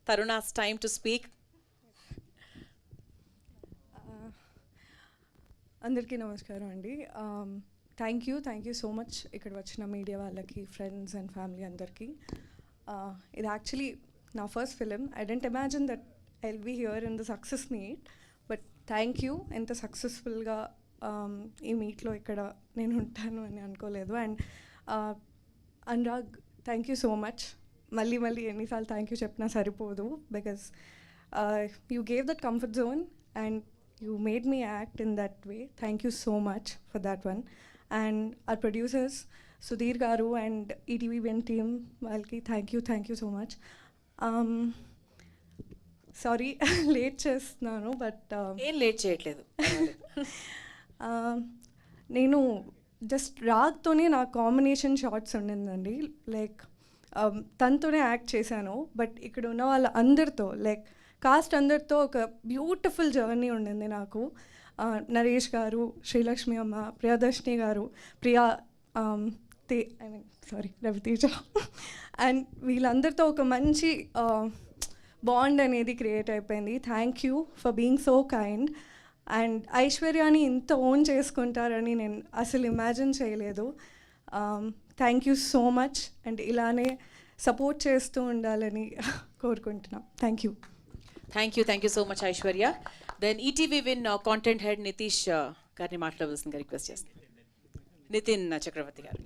Taruna's time to speak. అందరికీ నమస్కారం అండి. థ్యాంక్ యూ సో మచ్ ఇక్కడ వచ్చిన మీడియా వాళ్ళకి, ఫ్రెండ్స్ అండ్ ఫ్యామిలీ అందరికీ. ఇది యాక్చువల్లీ నా first film. I didn't imagine that I will be here in the success meet, but thank you. ఎంత సక్సెస్ఫుల్గా ఈ మీట్లో ఇక్కడ నేను ఉంటాను అని అనుకోలేదు. And Anurag, thank you so much. మళ్ళీ ఎన్నిసార్లు థ్యాంక్ యూ చెప్పినా సరిపోదు, because you gave that comfort zone and you made me act in that way. Thank you so much for that one. And our producers, Sudhir Garu and ETV Win team, Valki, thank you so much. Sorry, late chestnanu, but ఏం late చేయట్లేదు. నేను just రాగ్తోనే నా combination shorts ఉండిందండి. Like తనతోనే act చేశాను, but ఇక్కడ ఉన్న వాళ్ళ అందరితో, లైక్ కాస్ట్ అందరితో ఒక బ్యూటిఫుల్ జర్నీ ఉండింది నాకు. నరేష్ గారు, శ్రీలక్ష్మి అమ్మ, ప్రియదర్శిని గారు, రవితేజ అండ్ వీళ్ళందరితో ఒక మంచి బాండ్ అనేది క్రియేట్ అయిపోయింది. Thank you for being so kind. And ఐశ్వర్యాని ఇంత ఓన్ చేసుకుంటారని నేను అసలు ఇమాజిన్ చేయలేదు. Thank you so much. And ఇలానే సపోర్ట్ చేస్తూ ఉండాలని కోరుకుంటున్నాం. Thank you so much Aishwarya. Then ETV win content head Nitish గారిని మాట్లాడవలసిందిగా రిక్వెస్ట్ చేస్తాను. నితిన్ చక్రవర్తి గారు.